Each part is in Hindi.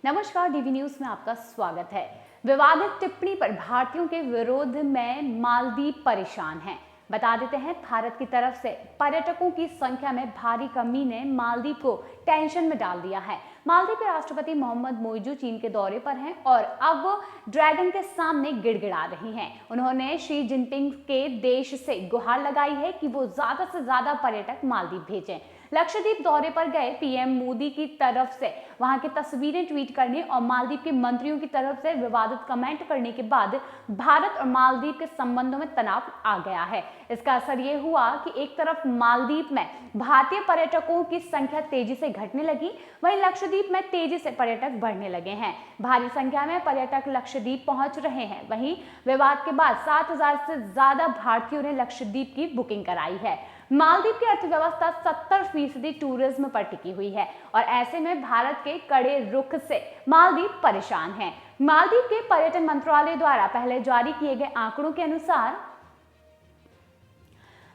नमस्कार, डीवी न्यूज में आपका स्वागत है। विवादित टिप्पणी पर भारतीयों के विरोध में मालदीव परेशान हैं। बता देते हैं, भारत की तरफ से पर्यटकों की संख्या में भारी कमी ने मालदीव को टेंशन में डाल दिया है। मालदीव के राष्ट्रपति मोहम्मद मोइजू चीन के दौरे पर हैं और अब ड्रैगन के सामने गिड़गिड़ा रही हैं। उन्होंने शी जिनपिंग के देश से गुहार लगाई है कि वो ज्यादा से ज्यादा पर्यटक मालदीव भेजें। लक्षद्वीप दौरे पर गए पीएम मोदी की तरफ से वहां की तस्वीरें ट्वीट करने और मालदीव के मंत्रियों की तरफ से विवादित कमेंट करने के बाद भारत और मालदीव के संबंधों में तनाव आ गया है। इसका असर ये हुआ कि एक तरफ मालदीव में भारतीय पर्यटकों की संख्या तेजी से घटने लगी, वहीं लक्षद्वीप में तेजी से पर्यटक बढ़ने लगे हैं। भारी संख्या में पर्यटक लक्षद्वीप पहुंच रहे हैं। वहीं विवाद के बाद 7,000 से ज्यादा भारतीयों ने लक्षद्वीप की बुकिंग कराई है। मालदीव की अर्थव्यवस्था 70% टूरिज्म पर टिकी हुई है और ऐसे में भारत के कड़े रुख से मालदीव परेशान है। मालदीव के पर्यटन मंत्रालय द्वारा पहले जारी किए गए आंकड़ों के अनुसार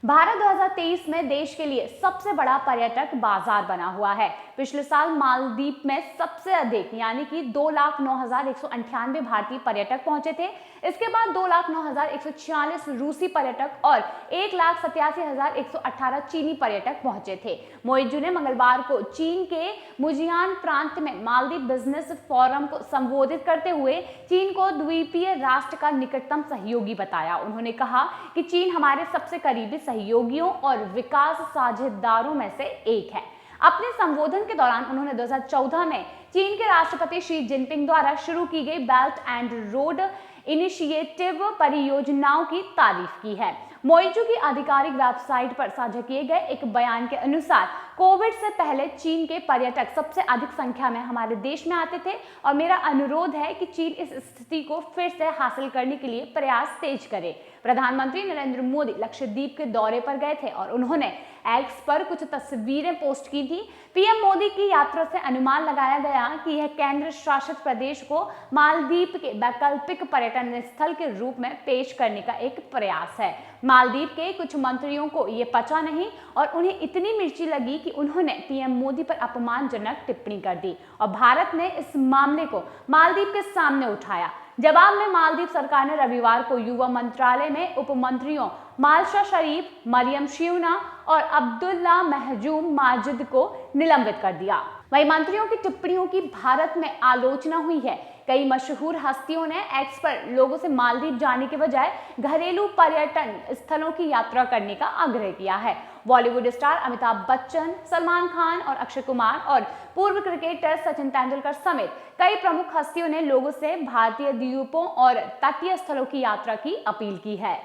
भारत 2023 में देश के लिए सबसे बड़ा पर्यटक बाजार बना हुआ है। पिछले साल मालदीव में सबसे अधिक यानी कि 2,09,198 भारतीय पर्यटक पहुंचे थे। इसके बाद 2,09,146 रूसी पर्यटक और 1,87,118 चीनी पर्यटक पहुंचे थे। मोइजू ने मंगलवार को चीन के मुजियान प्रांत में मालदीव बिजनेस फोरम को संबोधित करते हुए चीन को द्वीपीय राष्ट्र का निकटतम सहयोगी बताया। उन्होंने कहा कि चीन हमारे सबसे करीबी सहयोगियों और विकास साझेदारों में से एक है। अपने संबोधन के दौरान उन्होंने 2014 में चीन के राष्ट्रपति शी जिनपिंग द्वारा शुरू की गई बेल्ट एंड रोड इनिशिएटिव परियोजनाओं की तारीफ की है। मोइजू की आधिकारिक वेबसाइट पर साझा किए गए एक बयान के अनुसार कोविड से पहले चीन के पर्यटक सबसे अधिक संख्या में हमारे देश में आते थे और मेरा अनुरोध है कि चीन इस स्थिति को फिर से हासिल करने के लिए प्रयास तेज करे। प्रधानमंत्री नरेंद्र मोदी लक्षद्वीप के दौरे पर गए थे और उन्होंने एक्स पर कुछ तस्वीरें पोस्ट की थी। पीएम मोदी की यात्रा से अनुमान लगाया गया कि यह केंद्र शासित प्रदेश को मालदीव के वैकल्पिक पर्यटन स्थल के रूप में पेश करने का एक प्रयास है। मालदीव के कुछ मंत्रियों को यह पचा नहीं और उन्हें इतनी मिर्ची लगी कि उन्होंने पीएम मोदी पर अपमानजनक टिप्पणी कर दी और भारत ने इस मामले को मालदीव के सामने उठाया। जवाब में मालदीव सरकार ने रविवार को युवा मंत्रालय में उप मंत्रियों मालशा शरीफ, मरियम शिवना और अब्दुल्ला महजूम माजिद को निलंबित कर दिया। वहीं मंत्रियों की टिप्पणियों की भारत में आलोचना हुई है। कई मशहूर हस्तियों ने एक्स पर लोगों से मालदीव जाने के बजाय घरेलू पर्यटन स्थलों की यात्रा करने का आग्रह किया है। बॉलीवुड स्टार अमिताभ बच्चन, सलमान खान और अक्षय कुमार और पूर्व क्रिकेटर सचिन तेंदुलकर समेत कई प्रमुख हस्तियों ने लोगों से भारतीय द्वीपों और तटीय स्थलों की यात्रा की अपील की है।